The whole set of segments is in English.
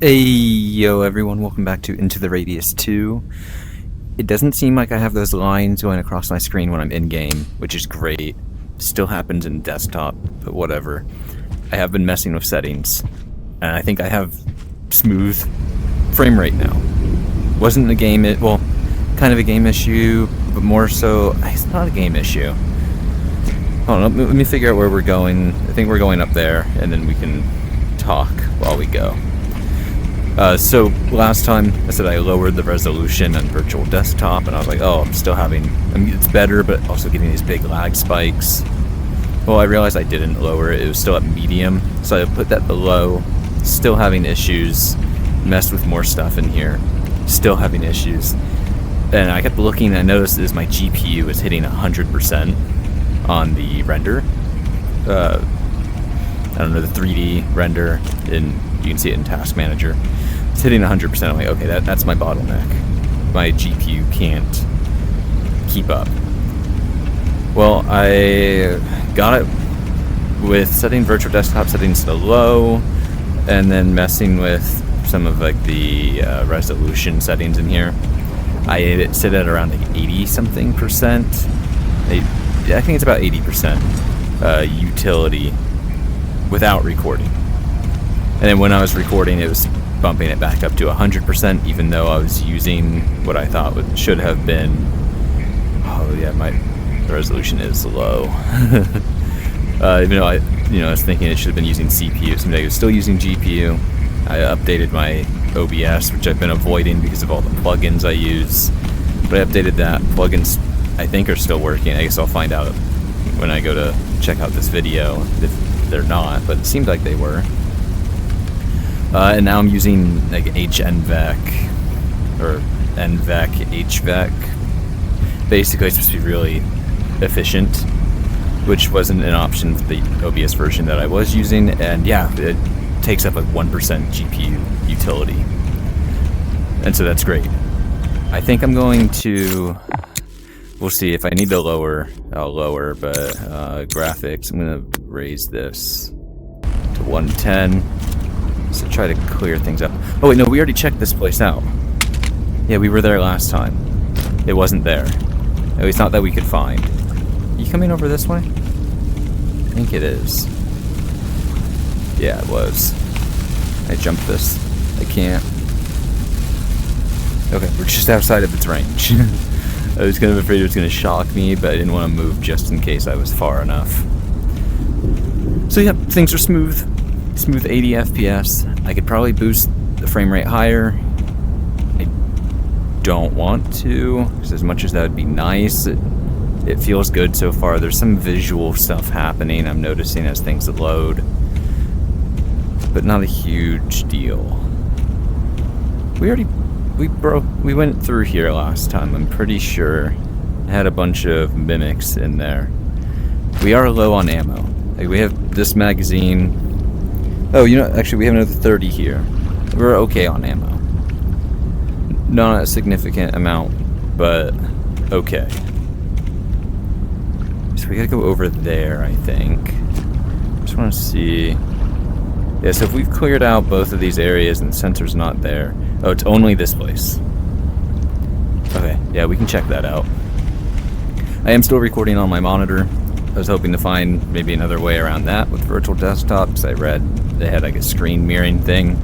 Hey, yo everyone, welcome back to Into the Radius 2. It doesn't seem like I have those lines going across my screen when I'm in-game, which is great. Still happens in desktop, but whatever. I have been messing with settings, and I think I have smooth frame rate now. Wasn't a game, well, kind of a game issue, but more so, it's not a game issue. Hold on, let me figure out where we're going. I think we're going up there, and then we can talk while we go. So last time I said I lowered the resolution on virtual desktop, and I was like, oh, I'm still having, it's better, but also getting these big lag spikes. Well, I realized I didn't lower it. It was still at medium, so I put that below. Still having issues. Messed with more stuff in here. Still having issues. And I kept looking, and I noticed as my GPU is hitting 100% on the render. I don't know, the 3D render, and you can see it in Task Manager. It's hitting 100%. I'm like, okay, that's my bottleneck. My GPU can't keep up. Well, I got it with setting virtual desktop settings to low, and then messing with some of like the resolution settings in here. I had it sit at around like 80-something percent. I think it's about 80% utility without recording. And then when I was recording, it was bumping it back up to 100%, even though I was using what I thought should have been. Oh yeah, the resolution is low. Even though I was thinking it should have been using CPU. Seems like it was still using GPU. I updated my OBS, which I've been avoiding because of all the plugins I use. But I updated that. Plugins, I think, are still working. I guess I'll find out when I go to check out this video if they're not, but it seemed like they were. And now I'm using like HNVEC or NVEC, HVEC. Basically, it's supposed to be really efficient, which wasn't an option for the OBS version that I was using. And yeah, it takes up like 1% GPU utility, and so that's great. I think I'm going to. We'll see if I need to lower. I'll lower, but graphics. I'm gonna raise this to 110. So try to clear things up. Oh wait, no, we already checked this place out. Yeah, we were there last time. It wasn't there. At least not that we could find. You coming over this way? I think it is. Yeah, it was. I jumped this. I can't. Okay, we're just outside of its range. I was kind of afraid it was going to shock me, but I didn't want to move just in case I was far enough. So yeah, things are smooth. Smooth 80 FPS. I could probably boost the frame rate higher. I don't want to, because as much as that would be nice, it feels good so far. There's some visual stuff happening I'm noticing as things load, but not a huge deal. We went through here last time, I'm pretty sure. I had a bunch of mimics in there. We are low on ammo. Like, we have this magazine. Oh, actually we have another 30 here. We're okay on ammo. Not a significant amount, but okay. So we gotta go over there, I think. Just wanna see. Yeah, so if we've cleared out both of these areas and the sensor's not there. Oh, it's only this place. Okay, yeah, we can check that out. I am still recording on my monitor. I was hoping to find maybe another way around that with virtual desktop, because I read they had like a screen mirroring thing.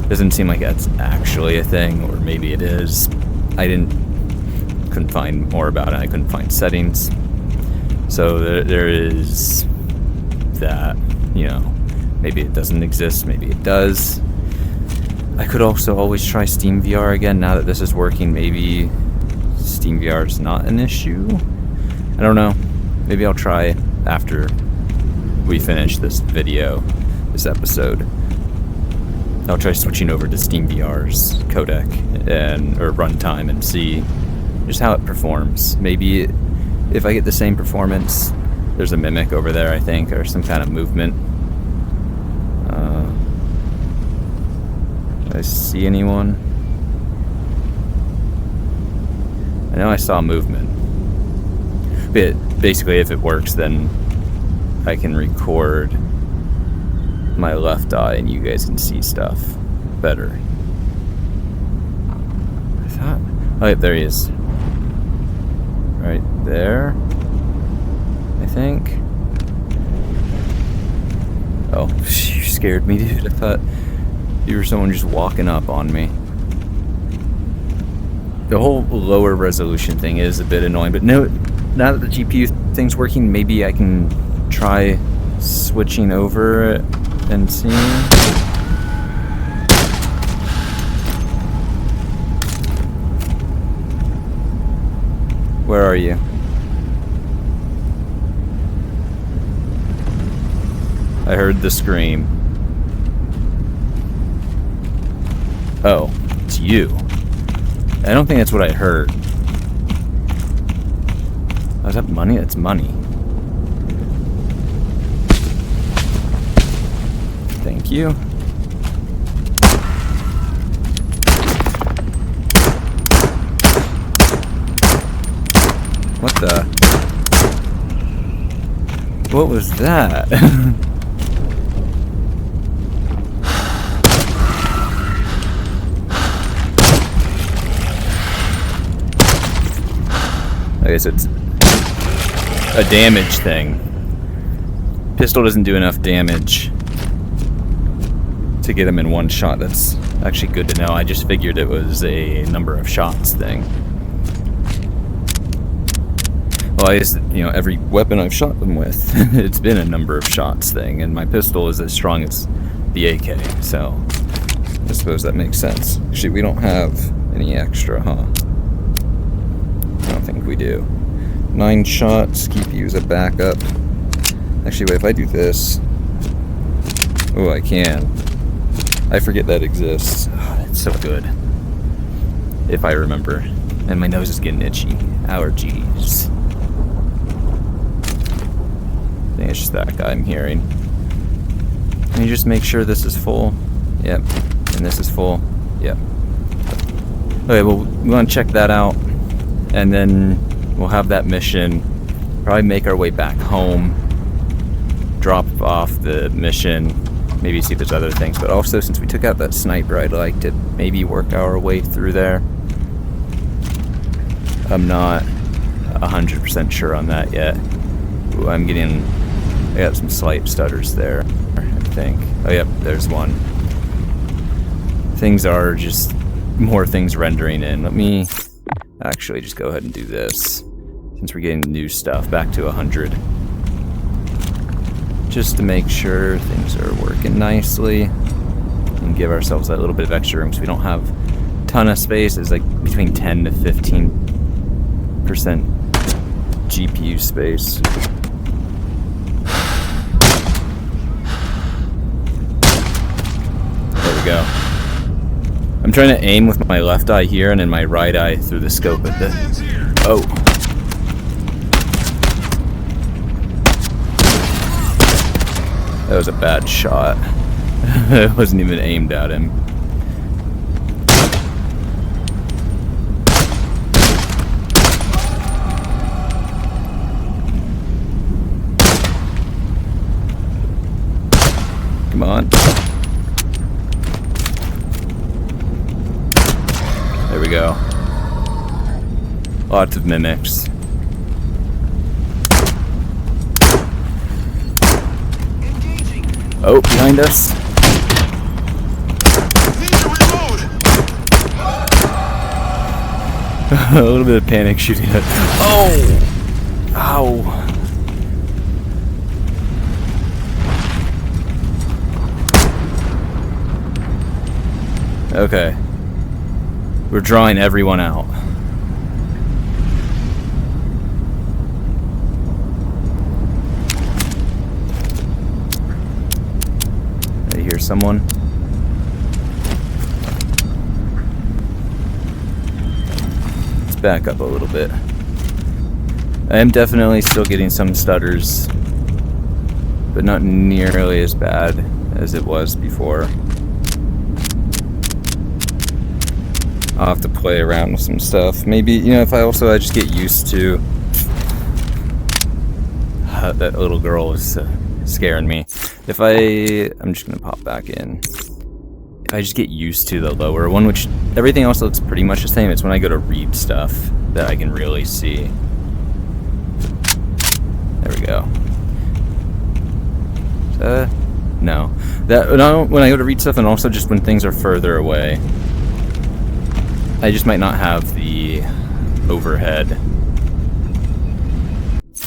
Doesn't seem like that's actually a thing, or maybe it is. I couldn't find more about it. I couldn't find settings. So there is that, maybe it doesn't exist, maybe it does. I could also always try SteamVR again now that this is working. Maybe SteamVR is not an issue. I don't know. Maybe I'll try after we finish this video, this episode. I'll try switching over to SteamVR's codec or runtime and see just how it performs. Maybe if I get the same performance, there's a mimic over there, I think, or some kind of movement. Did I see anyone? I know I saw movement. But basically, if it works, then I can record my left eye and you guys can see stuff. better. I thought... Oh, yep, there he is. Right there, I think. Oh, you scared me, dude. I thought you were someone just walking up on me. The whole lower resolution thing is a bit annoying, but no, now that the GPU thing's working, maybe I can try switching over and seeing. Where are you? I heard the scream. Oh, it's you. I don't think that's what I heard. Oh, is that money? That's money. Thank you. What the? What was that? I guess it's a damage thing. Pistol doesn't do enough damage to get him in one shot. That's actually good to know. I just figured it was a number of shots thing. Well, I guess, you know, every weapon I've shot them with, it's been a number of shots thing, and my pistol is as strong as the AK, so I suppose that makes sense. Actually, we don't have any extra, huh? I don't think we do. 9 shots, keep you as a backup. Actually, wait, if I do this... Oh, I can. I forget that exists. Oh, that's so good. If I remember. And my nose is getting itchy. Allergies. I think it's just that guy I'm hearing. Can you just make sure this is full? Yep. And this is full? Yep. Okay, well, we want to check that out. And then we'll have that mission. Probably make our way back home. Drop off the mission. Maybe see if there's other things. But also, since we took out that sniper, I'd like to maybe work our way through there. I'm not 100% sure on that yet. Ooh, I got some slight stutters there, I think. Oh, yep, there's one. Things are just more things rendering in. Let me actually just go ahead and do this. Since we're getting new stuff, back to 100. Just to make sure things are working nicely. And give ourselves that little bit of extra room, because we don't have a ton of space. It's like between 10 to 15% GPU space. There we go. I'm trying to aim with my left eye here and then my right eye through the scope at the... Oh. That was a bad shot. It wasn't even aimed at him. Come on. There we go. Lots of mimics. Oh, behind us. A little bit of panic shooting at... Oh! Ow! Okay. We're drawing everyone out. I hear someone. Let's back up a little bit. I am definitely still getting some stutters, but not nearly as bad as it was before. I'll have to play around with some stuff. Maybe, you know, if I just get used to... that little girl is scaring me. I'm just gonna pop back in. if I just get used to the lower one, which everything else looks pretty much the same, it's when I go to read stuff that I can really see. There we go. No. When I go to read stuff, and also just when things are further away, I just might not have the overhead.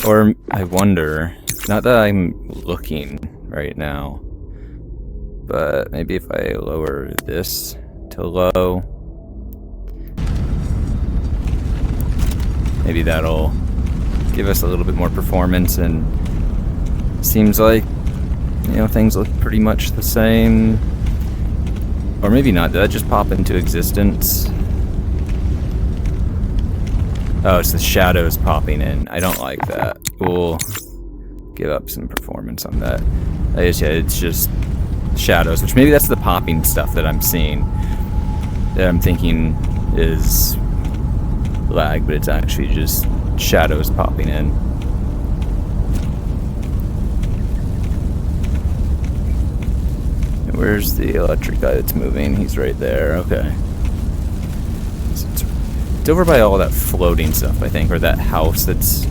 Or I wonder, not that I'm looking right now, but maybe if I lower this to low, maybe that'll give us a little bit more performance. And seems like, you know, things look pretty much the same. Or maybe not. Did that just pop into existence? Oh, it's the shadows popping in. I don't like that. We'll give up some performance on that. I guess, yeah, it's just shadows, which maybe that's the popping stuff that I'm seeing, that I'm thinking is lag, but it's actually just shadows popping in. Where's the electric guy that's moving? He's right there. Okay. It's over by all that floating stuff, I think, or that house that's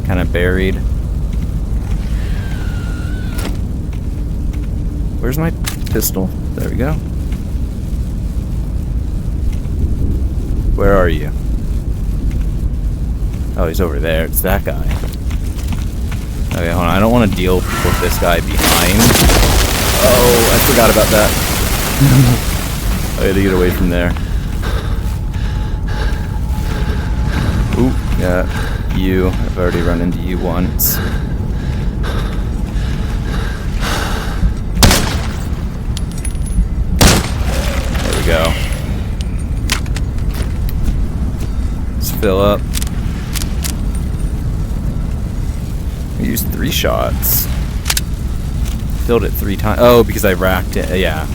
kind of buried. Where's my pistol? There we go. Where are you? Oh, he's over there. It's that guy. Okay, hold on. I don't want to deal with this guy behind. Oh, I forgot about that. I had to get away from there. Ooh, yeah, you. I've already run into you once. There we go. Let's fill up. I used 3 shots. Filled it 3 times. Oh, because I racked it. Yeah.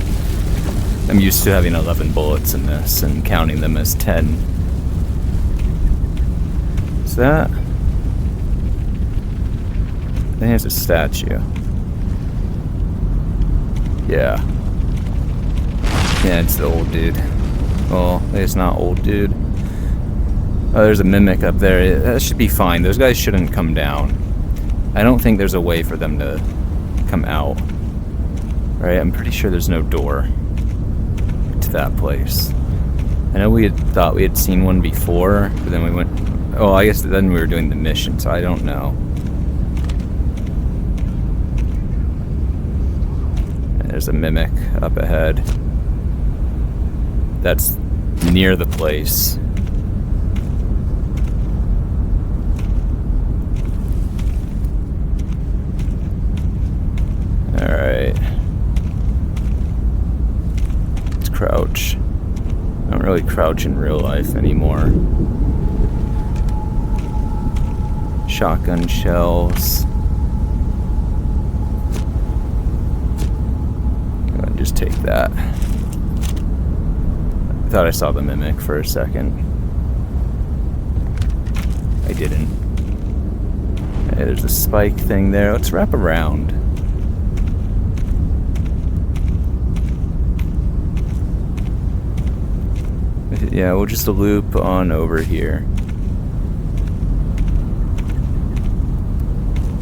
I'm used to having 11 bullets in this and counting them as 10. Is that? I think it's a statue. Yeah. Yeah, it's the old dude. Well, it's not old dude. Oh, there's a mimic up there. That should be fine. Those guys shouldn't come down. I don't think there's a way for them to come out. Right? I'm pretty sure there's no door to that place. I know we had thought we had seen one before, but then we went... Oh, I guess then we were doing the mission, so I don't know. There's a mimic up ahead. That's near the place. Alright. Let's crouch. I don't really crouch in real life anymore. Shotgun shells. Go ahead and just take that. I thought I saw the mimic for a second. I didn't. Hey, there's a spike thing there. Let's wrap around. Yeah, we'll just loop on over here.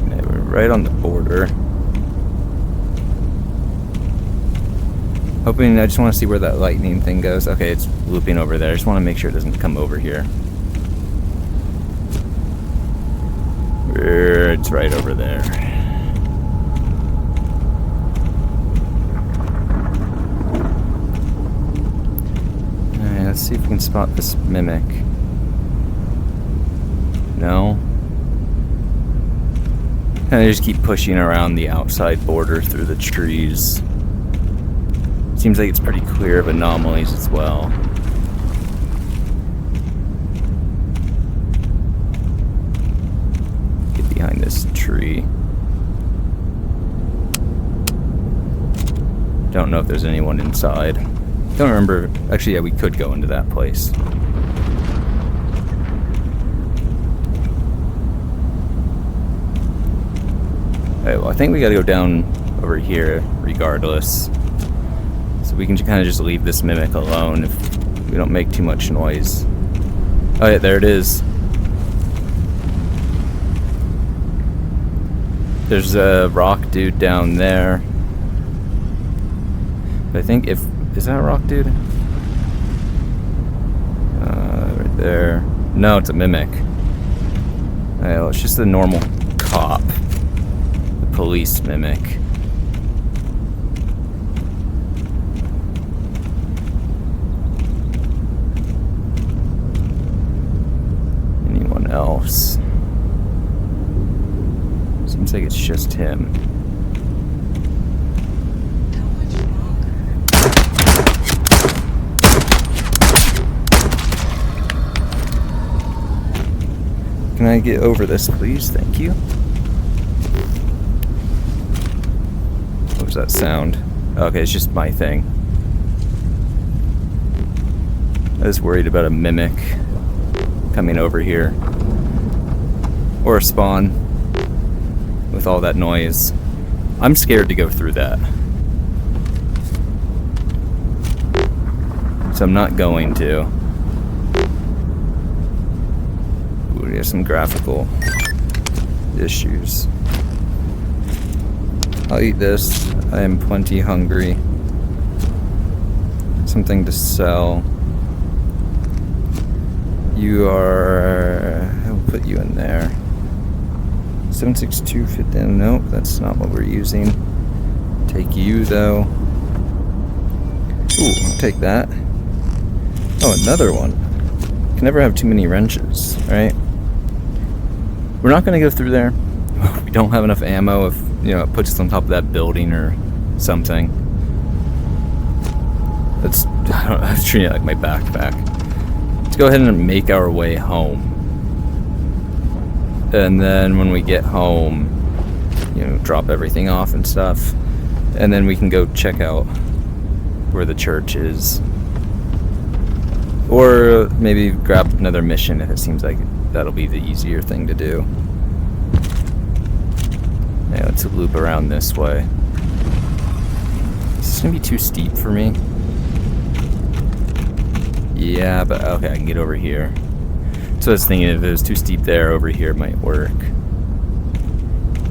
Okay, we're right on the border. Hoping, I just want to see where that lightning thing goes. Okay, it's looping over there. I just want to make sure it doesn't come over here. It's right over there. Let's see if we can spot this mimic. No. Kind of just keep pushing around the outside border through the trees. Seems like it's pretty clear of anomalies as well. Get behind this tree. Don't know if there's anyone inside. Don't remember. Actually, yeah, we could go into that place. Alright, well, I think we gotta go down over here regardless. So we can kind of just leave this mimic alone if we don't make too much noise. Oh yeah, there it is. There's a rock dude down there. But I think if... Is that a rock dude? Right there. No, it's a mimic. Well, it's just a normal cop. The police mimic. Anyone else? Seems like it's just him. Can I get over this, please? Thank you. What was that sound? Okay, it's just my thing. I was worried about a mimic coming over here. Or a spawn. With all that noise. I'm scared to go through that. So I'm not going to. Ooh, we have some graphical issues. I'll eat this. I am plenty hungry. Something to sell. You are... I'll put you in there. 762 fit in. Nope, that's not what we're using. Take you though. Ooh, I'll take that. Oh, another one. Can never have too many wrenches, right? We're not gonna go through there. We don't have enough ammo if, you know, it puts us on top of that building or something. That's, I was treating it like my backpack. Let's go ahead and make our way home. And then when we get home, you know, drop everything off and stuff. And then we can go check out where the church is. Or maybe grab another mission if it seems like that'll be the easier thing to do. Yeah, let's loop around this way. Is this gonna be too steep for me? Yeah, but okay, I can get over here. So I was thinking if it was too steep there, over here might work.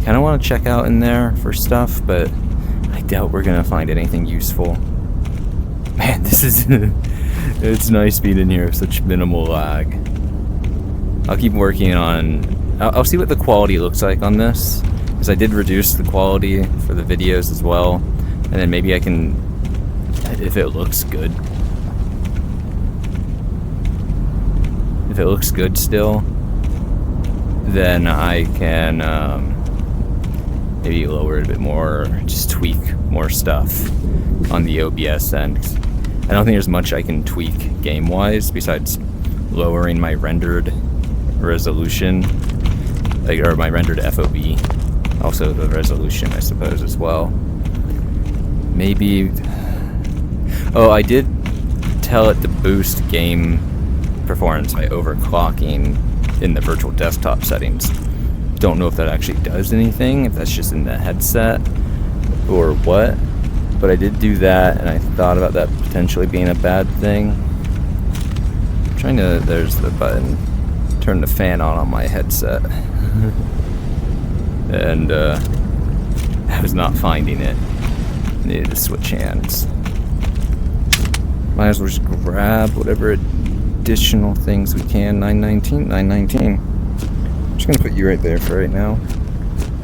Kind of want to check out in there for stuff, but I doubt we're gonna find anything useful. Man, this is... It's nice being in here with such minimal lag. I'll keep working on... I'll see what the quality looks like on this, because I did reduce the quality for the videos as well, and then maybe I can... If it looks good. If it looks good still, then I can maybe lower it a bit more, or just tweak more stuff on the OBS end. I don't think there's much I can tweak game-wise besides lowering my rendered resolution, like, or my rendered FOV. Also the resolution, I suppose, as well. Maybe... Oh, I did tell it to boost game performance by overclocking in the virtual desktop settings. Don't know if that actually does anything, if that's just in the headset or what, but I did do that, and I thought about that potentially being a bad thing. I'm trying to... There's the button. Turn the fan on my headset. And I was not finding it. Needed to switch hands. Might as well just grab whatever additional things we can. 919. I'm just gonna put you right there for right now.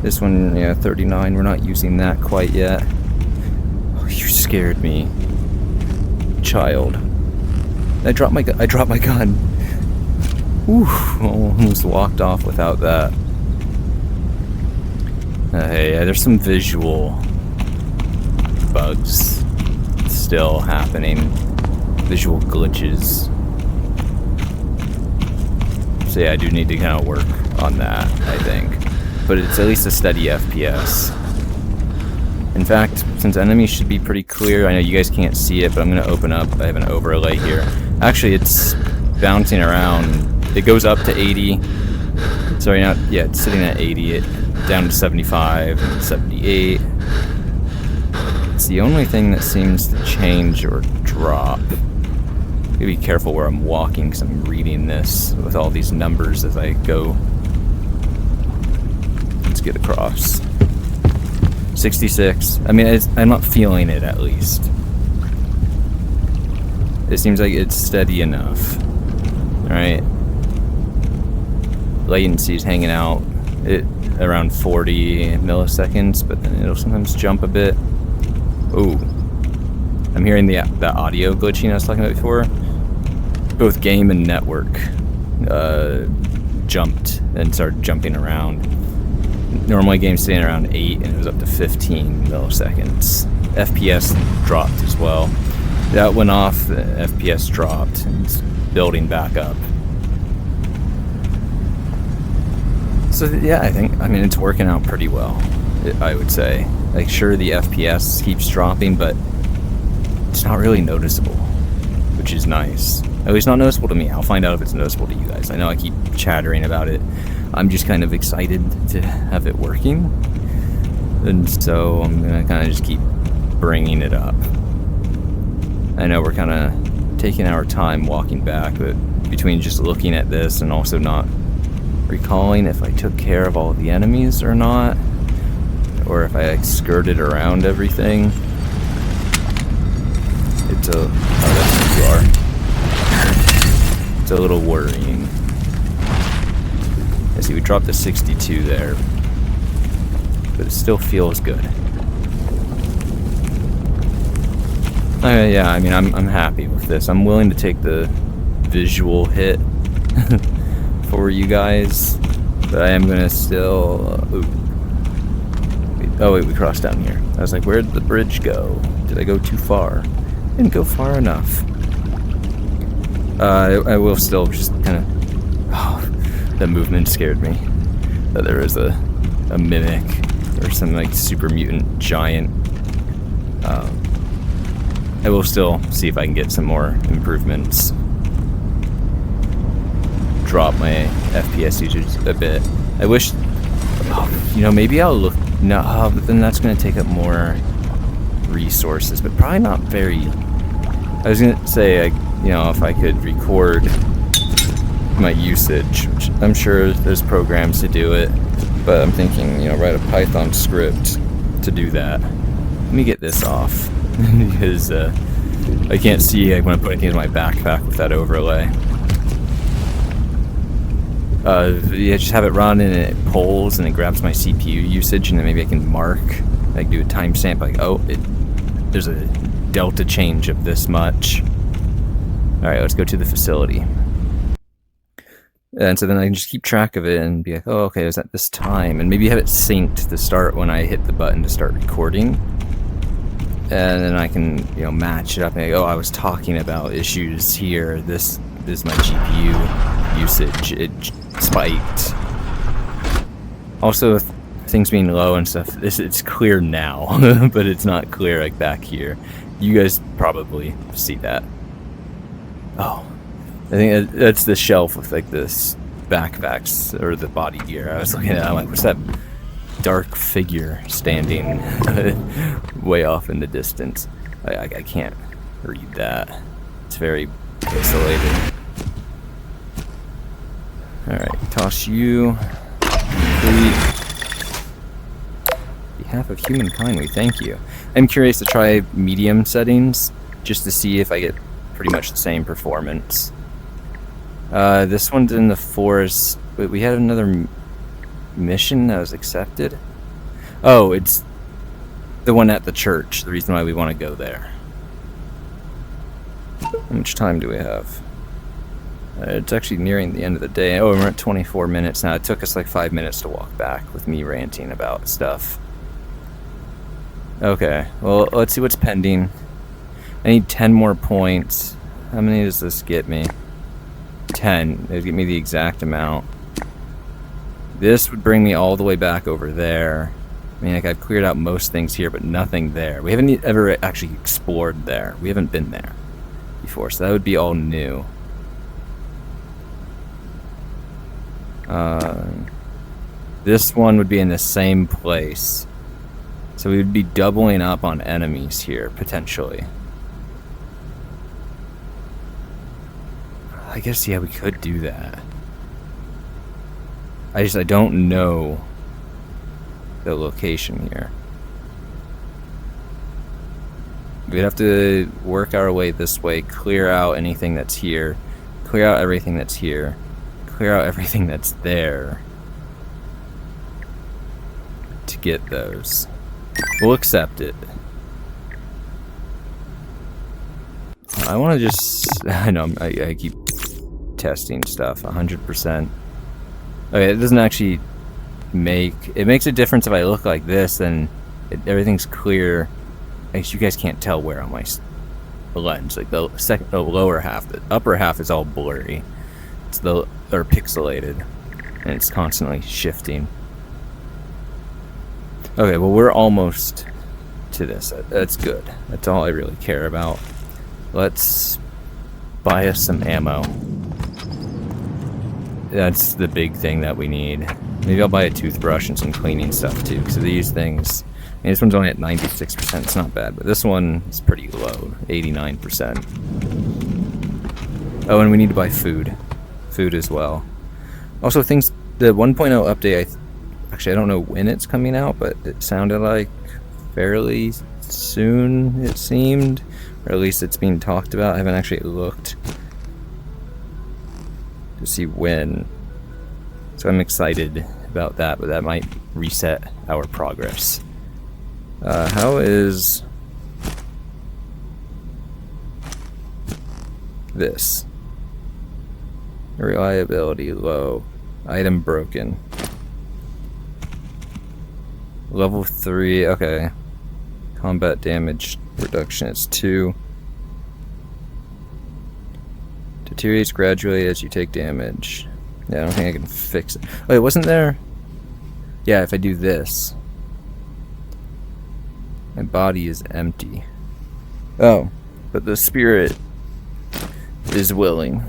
This one, yeah, 39. We're not using that quite yet. Oh, you scared me, child. I dropped my gun. Whew, almost walked off without that. Hey, yeah, there's some visual bugs still happening. Visual glitches. So yeah, I do need to kind of work on that, I think. But it's at least a steady FPS. In fact, since enemies should be pretty clear, I know you guys can't see it, but I'm going to open up. I have an overlay here. Actually, it's bouncing around. It goes up to 80. Sorry, not, yeah, it's sitting at 80. Down to 75, 78. It's the only thing that seems to change or drop. Gotta be careful where I'm walking because I'm reading this with all these numbers as I go. Let's get across. 66. I mean, I'm not feeling it, at least. It seems like it's steady enough. Alright. Latency's hanging out at around 40 milliseconds, but then it'll sometimes jump a bit. Ooh. I'm hearing the audio glitching I was talking about before. Both game and network jumped and started jumping around. Normally games staying around 8 and it was up to 15 milliseconds. FPS dropped as well. That went off, the FPS dropped, and it's building back up. So yeah, I mean it's working out pretty well, I would say. Like sure the FPS keeps dropping, but it's not really noticeable, which is nice. At least not noticeable to me. I'll find out if it's noticeable to you guys. I know I keep chattering about it. I'm just kind of excited to have it working. And so I'm going to kind of just keep bringing it up. I know we're kind of taking our time walking back, but between just looking at this and also not recalling if I took care of all of the enemies or not, or if I skirted around everything. It's a... oh, that's who you are. It's a little worrying. I see we dropped to 62 there, but it still feels good. Yeah, I mean, I'm happy with this. I'm willing to take the visual hit for you guys, but I am gonna still... oh wait, we crossed down here. I was like, where did the bridge go? Did I go too far? Didn't go far enough. I will still just kind of... oh, that movement scared me. That there was a mimic or some like super mutant giant. I will still see if I can get some more improvements. Drop my FPS usage a bit. I wish... oh, you know, maybe I'll look... no, but then that's going to take up more resources, but probably not very... I was going to say, you know, if I could record my usage, which I'm sure there's programs to do it, but I'm thinking, you know, write a Python script to do that. Let me get this off, because I can't see when I'm putting things in my backpack with that overlay. Yeah, just have it run and it polls and it grabs my CPU usage, and then maybe I can mark, like do a timestamp, like, oh, there's a delta change of this much. Alright, let's go to the facility. And so then I can just keep track of it and be like, oh, okay, it was at this time. And maybe have it synced to start when I hit the button to start recording. And then I can, you know, match it up and go, oh, I was talking about issues here. This is my GPU usage. It spiked. Also, with things being low and stuff, it's clear now, but it's not clear like back here. You guys probably see that. Oh, I think that's the shelf with like this backpacks or the body gear. I was looking at it, I'm like, what's that dark figure standing way off in the distance? I can't read that. It's very pixelated. Alright, toss you. Complete. On behalf of humankind, we thank you. I'm curious to try medium settings just to see if I get pretty much the same performance. This one's in the forest. Wait, we had another mission that was accepted? Oh, it's the one at the church. The reason why we want to go there. How much time do we have? It's actually nearing the end of the day. Oh, we're at 24 minutes now. It took us like 5 minutes to walk back with me ranting about stuff. Okay, well, let's see what's pending. I need 10 more points. How many does this get me? 10. It'll get me the exact amount. This would bring me all the way back over there. I mean, like, I've cleared out most things here, but nothing there. We haven't ever actually explored there. We haven't been there before, so that would be all new. This one would be in the same place. So we would be doubling up on enemies here, potentially. I guess, yeah, we could do that. I don't know the location here. We'd have to work our way this way, clear out anything that's here, clear out everything that's here, clear out everything that's there to get those. We'll accept it. I want to just... I know, I keep testing stuff, 100%. Okay, it doesn't actually make... It makes a difference if I look like this, then everything's clear. I guess you guys can't tell where on my lens. Like the lower half, the upper half is all blurry. Or pixelated, and it's constantly shifting. Okay, well, we're almost to this. That's good. That's all I really care about. Let's buy us some ammo. That's the big thing that we need. Maybe I'll buy a toothbrush and some cleaning stuff too, because these things... I mean, this one's only at 96%, it's not bad, but this one is pretty low, 89%. Oh, and we need to buy food. Food as well. Also, things... The 1.0 update, actually, I don't know when it's coming out, but it sounded like fairly soon, it seemed. Or at least it's being talked about. I haven't actually looked to see when. So I'm excited about that, but that might reset our progress. How is this? Reliability low. Item broken. Level 3, okay. Combat damage reduction is 2. Deteriorates gradually as you take damage. Yeah, I don't think I can fix it. Wait, wasn't there... Yeah, if I do this... My body is empty. Oh, but the spirit is willing.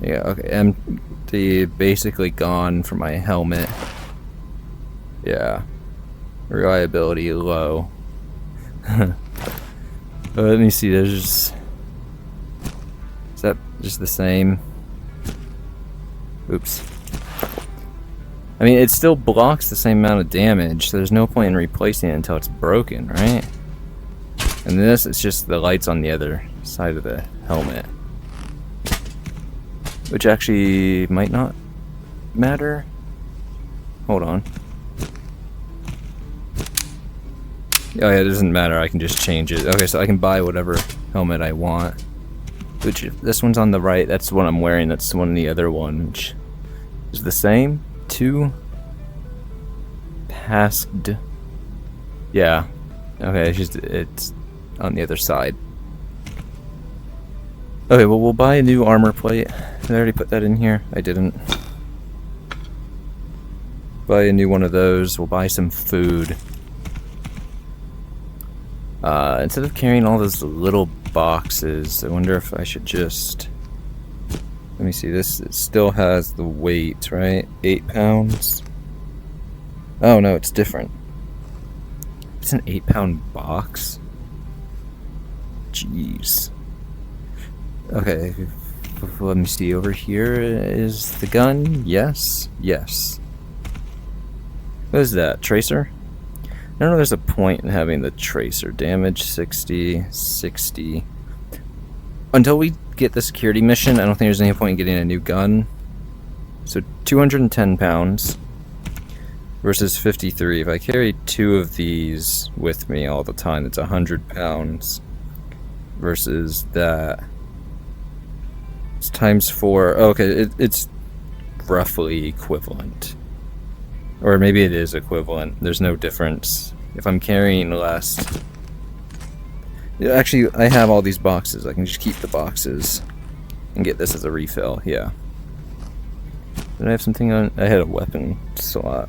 Yeah, okay, empty, basically gone from my helmet. Yeah. Reliability low. Let me see, there's... Is that just the same? Oops. I mean, it still blocks the same amount of damage, so there's no point in replacing it until it's broken, right? And this, it's just the lights on the other side of the helmet. Which actually might not matter. Hold on. Oh yeah, it doesn't matter, I can just change it. Okay, so I can buy whatever helmet I want. Which, this one's on the right, that's the one I'm wearing, that's the one the other one, which is the same. 2 Pechrosk. Yeah. Okay, it's on the other side. Okay, well, we'll buy a new armor plate. Did I already put that in here? I didn't. Buy a new one of those. We'll buy some food. Instead of carrying all those little boxes, I wonder if I should just... Let me see, this it still has the weight, right? 8 pounds. Oh no, it's different. It's an 8-pound box? Jeez. Okay, let me see, over here is the gun. Yes, yes. What is that, tracer? I don't know there's a point in having the tracer. Damage 60, 60. Until we get the security mission, I don't think there's any point in getting a new gun. So 210 pounds versus 53. If I carry 2 of these with me all the time, it's 100 pounds versus that. It's times 4. Oh, okay, it's roughly equivalent. Or maybe it is equivalent. There's no difference. If I'm carrying less... Actually, I have all these boxes. I can just keep the boxes and get this as a refill. Yeah. Did I have something on? I had a weapon slot.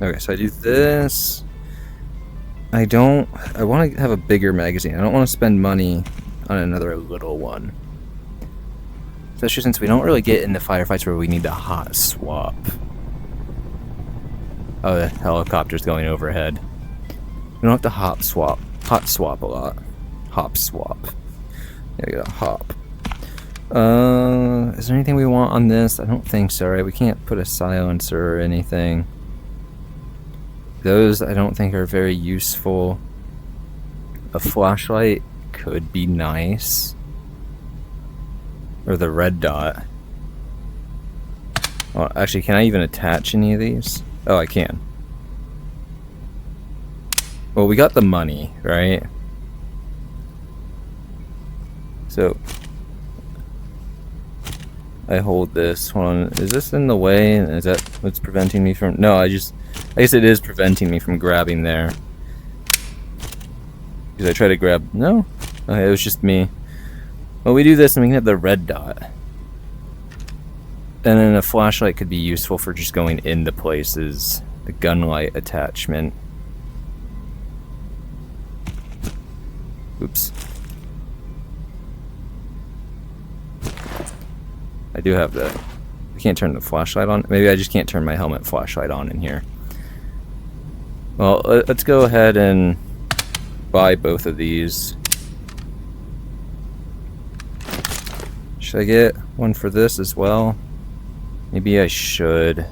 Okay, so I do this. I want to have a bigger magazine. I don't want to spend money on another little one. Especially since we don't really get into firefights where we need to hot swap. Oh, the helicopter's going overhead. We don't have to hot swap a lot. Hop swap. There we go, hop. Is there anything we want on this? I don't think so, right? We can't put a silencer or anything. Those I don't think are very useful. A flashlight could be nice. Or the red dot. Oh, actually, can I even attach any of these? Oh, I can. Well, we got the money, right? So I hold this one. Is this in the way? Is that what's preventing me from... No, I guess it is preventing me from grabbing there. Because I try to grab... No? Okay, it was just me. Well, we do this and we can have the red dot. And then a flashlight could be useful for just going into places. The gun light attachment. Oops. I do have the... I can't turn the flashlight on. Maybe I just can't turn my helmet flashlight on in here. Well, let's go ahead and buy both of these. Should I get one for this as well? Maybe I should.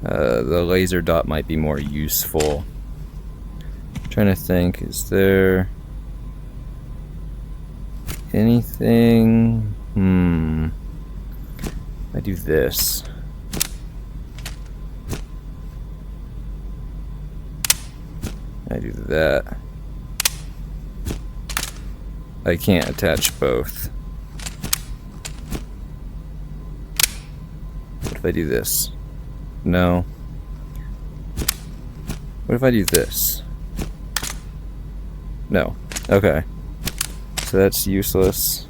The laser dot might be more useful. I'm trying to think, is there anything? I do this. I do that. I can't attach both. What if I do this? No. What if I do this? No. Okay. So that's useless.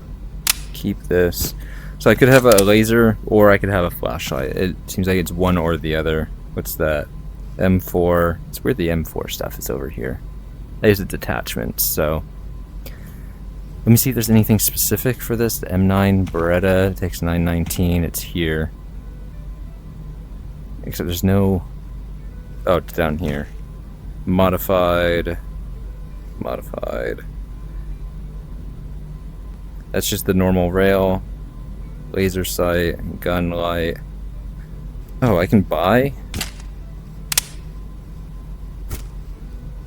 Keep this. So I could have a laser or I could have a flashlight. It seems like it's one or the other. What's that? M4. It's weird the M4 stuff is over here. I use its attachments, so... Let me see if there's anything specific for this. The M9 Beretta takes 919. It's here. Except there's no... Oh, it's down here. Modified. Modified. That's just the normal rail. Laser sight. Gun light. Oh, I can buy?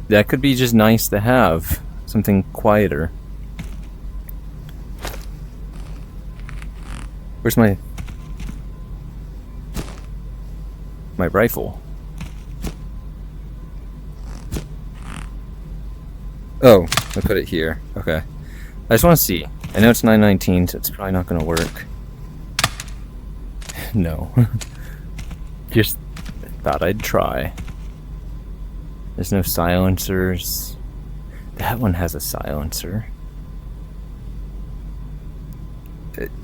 That could be just nice to have. Something quieter. Where's my rifle? Oh, I put it here. Okay. I just want to see. I know it's 919, so it's probably not going to work. No. Just thought I'd try. There's no silencers. That one has a silencer.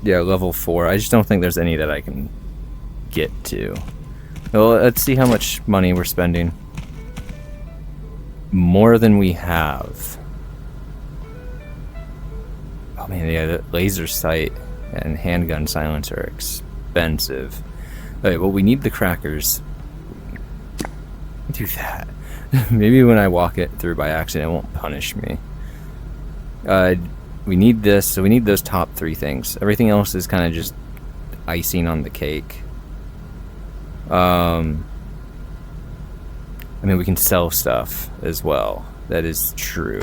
Yeah, level 4. I just don't think there's any that I can get to. Well, let's see how much money we're spending. More than we have. Oh man, yeah, the laser sight and handgun silencer are expensive. Okay, well, we need the crackers. Do that. Maybe when I walk it through by accident, it won't punish me. We need this, so we need those top 3 things. Everything else is kind of just icing on the cake. I mean, we can sell stuff as well. That is true.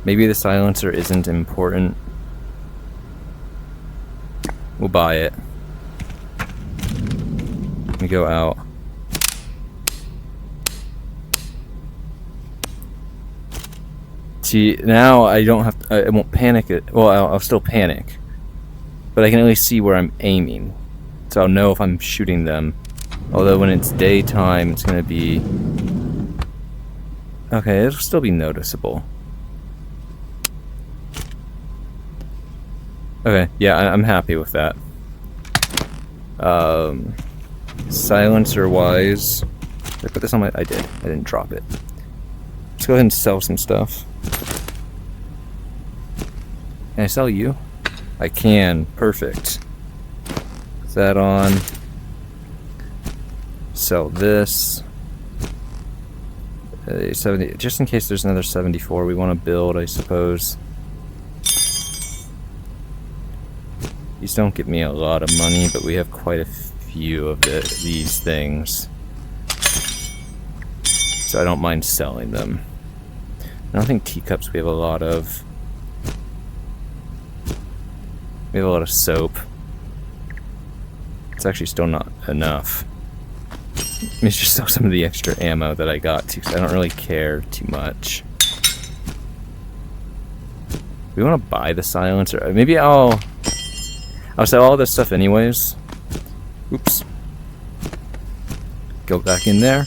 Maybe the silencer isn't important. We'll buy it. Let me go out. See, now I don't have to, I won't panic it. Well, I'll still panic. But I can at least see where I'm aiming. So I'll know if I'm shooting them. Although when it's daytime, it's going to be... Okay, it'll still be noticeable. Okay, yeah, I'm happy with that. Silencer-wise... Did I put this on my... I did. I didn't drop it. Let's go ahead and sell some stuff. Can I sell you? I can. Perfect. Put that on. sell this. 70, just in case there's another 74 we want to build, I suppose. These don't give me a lot of money, but we have quite a few of these things. So I don't mind selling them. I don't think teacups we have a lot of. We have a lot of soap. It's actually still not enough. Let me just sell some of the extra ammo that I got too, because I don't really care too much. We want to buy the silencer. Maybe I'll sell all this stuff anyways. Oops. Go back in there.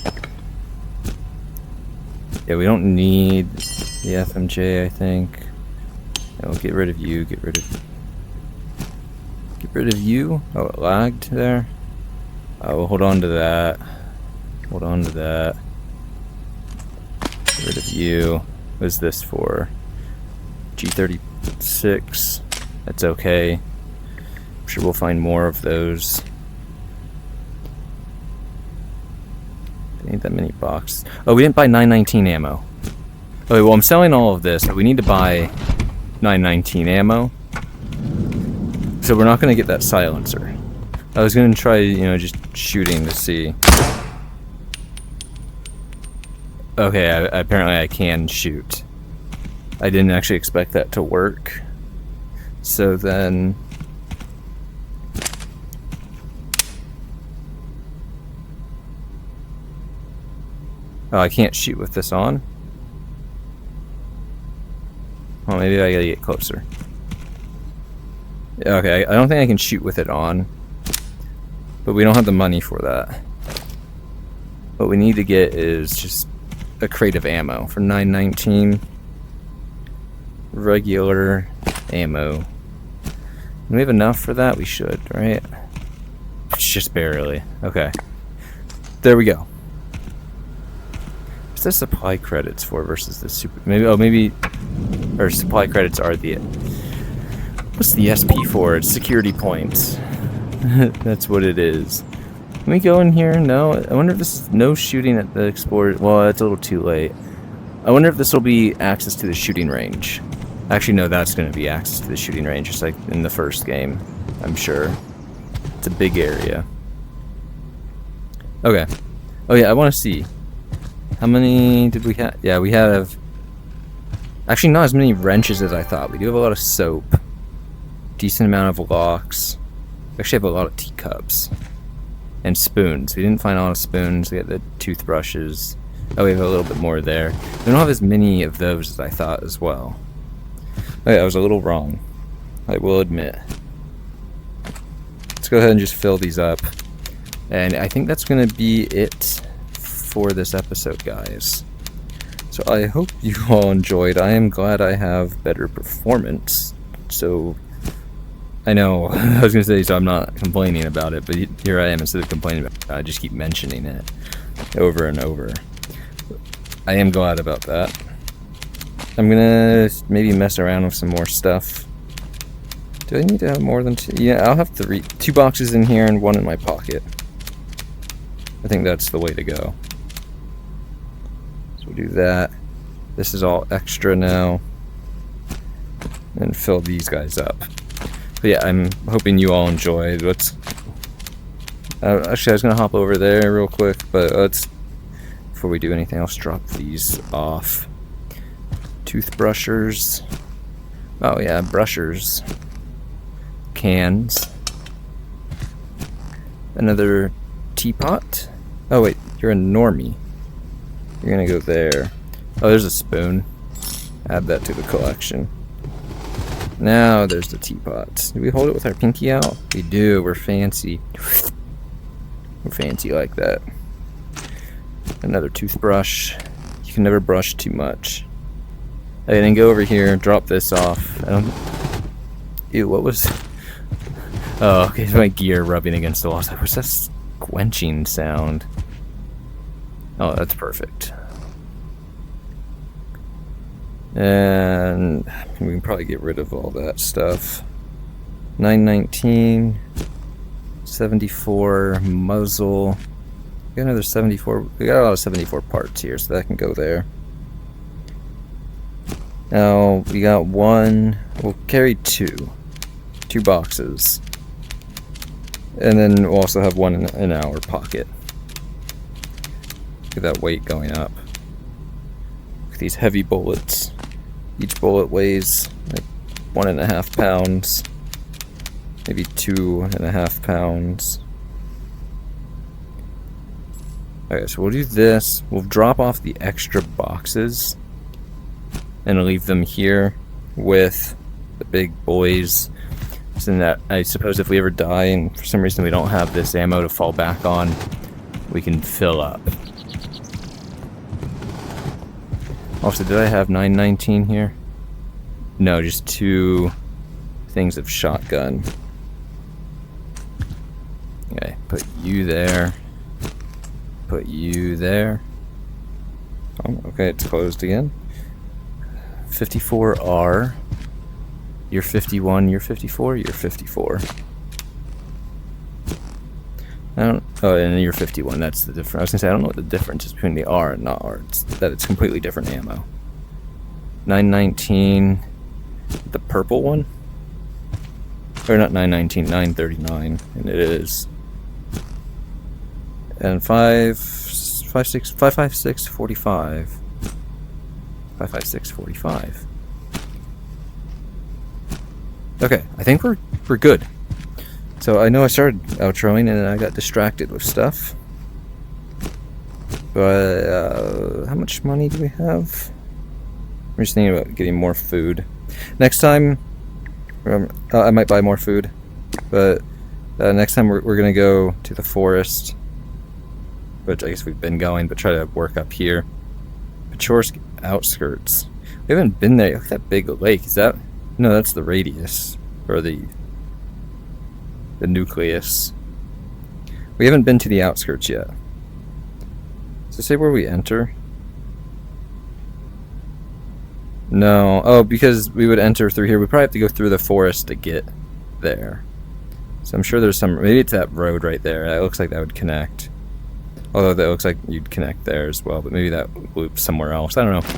Yeah, we don't need the FMJ, I think. No, get rid of you. Get rid of you. Oh, it lagged there. Oh, hold on to that. Hold on to that. Get rid of you. What is this for? G36. That's okay. I'm sure we'll find more of those. I need that many boxes. Oh, we didn't buy 919 ammo. Okay, well, I'm selling all of this, but we need to buy 919 ammo. So we're not going to get that silencer. I was going to try, just shooting to see. Okay, apparently I can shoot. I didn't actually expect that to work. So then... Oh, I can't shoot with this on? Well, maybe I gotta get closer. Okay, I don't think I can shoot with it on. But we don't have the money for that. What we need to get is just a crate of ammo for 919. Regular ammo. Do we have enough for that? We should, right? Just barely. Okay. There we go. What's the supply credits for versus the super... Maybe... Or supply credits are the... What's the SP for? It's security points. That's what it is. Can we go in here? No? I wonder if this is no shooting at the Explorer. Well, it's a little too late. I wonder if this will be access to the shooting range. Actually, no, that's going to be access to the shooting range, just like in the first game, I'm sure. It's a big area. Okay. Oh yeah, I want to see. How many did we have? Yeah, we have... Actually, not as many wrenches as I thought. We do have a lot of soap. Decent amount of locks. We actually have a lot of teacups. And spoons. We didn't find a lot of spoons. We got the toothbrushes. Oh, we have a little bit more there. We don't have as many of those as I thought as well. Okay, I was a little wrong. I will admit. Let's go ahead and just fill these up. And I think that's going to be it for this episode, guys. So I hope you all enjoyed. I am glad I have better performance. So... I know, I was going to say, so I'm not complaining about it, but here I am, instead of complaining about it, I just keep mentioning it over and over. I am glad about that. I'm going to maybe mess around with some more stuff. Do I need to have more than two? Yeah, I'll have 2 boxes in here and 1 in my pocket. I think that's the way to go. So we'll do that. This is all extra now. And fill these guys up. But yeah, I'm hoping you all enjoyed. Actually, I was gonna hop over there real quick, but before we do anything else, drop these off. Toothbrushers. Oh yeah, brushers. Cans. Another teapot. Oh wait, you're a normie. You're gonna go there. Oh, there's a spoon. Add that to the collection. Now there's the teapot. Do we hold it with our pinky out? We do. We're fancy. We're fancy like that. Another toothbrush. You can never brush too much. Okay, then go over here, drop this off. Ew, what was... Oh, okay, it's my gear rubbing against the wall. What's that squenching sound? Oh, that's perfect. And we can probably get rid of all that stuff. 919, 74, muzzle. We got another 74. We got a lot of 74 parts here, so that can go there. Now we got one. We'll carry two boxes, and then we'll also have one in our pocket. Look at that weight going up. Look at these heavy bullets. Each bullet weighs like 1.5 pounds, maybe 2.5 pounds. Okay, so we'll do this. We'll drop off the extra boxes and leave them here with the big boys. So that I suppose if we ever die and for some reason we don't have this ammo to fall back on, we can fill up. Also, did I have 919 here? No, just 2 things of shotgun. Okay, put you there. Put you there. Oh, okay, it's closed again. 54R. You're 51, you're 54, you're 54. Oh, and you're 51, that's the difference. I was gonna say, I don't know what the difference is between the R and not R. It's that it's completely different ammo. 919, the purple one? Or not 919, 939, and it is. And 556, 45. 556, 45. Okay, I think we're good. So I know I started outroing and I got distracted with stuff. But how much money do we have? I'm just thinking about getting more food. Next time, I might buy more food. But next time we're gonna go to the forest, which I guess we've been going, but try to work up here. Pechrosk outskirts. We haven't been there. Look at that big lake. Is that? No, that's the radius, or the nucleus. We haven't been to the outskirts yet. Does it say where we enter? No. Oh, because we would enter through here. We probably have to go through the forest to get there. So I'm sure there's some. Maybe it's that road right there. That looks like that would connect. Although that looks like you'd connect there as well. But maybe that loops somewhere else. I don't know.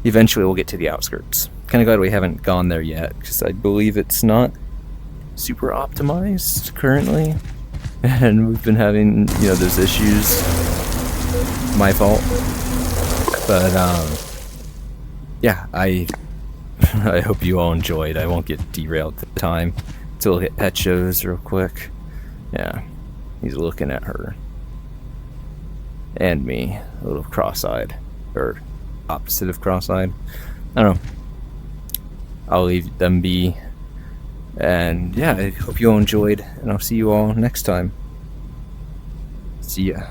Eventually we'll get to the outskirts. Kind of glad we haven't gone there yet, because I believe it's not super optimized currently, and we've been having, those issues. My fault. But yeah, I hope you all enjoyed. I won't get derailed at the time. So we'll hit pet shows real quick. Yeah, he's looking at her and me, a little cross-eyed, or opposite of cross-eyed. I don't know. I'll leave them be. And yeah, I hope you all enjoyed, and I'll see you all next time. See ya.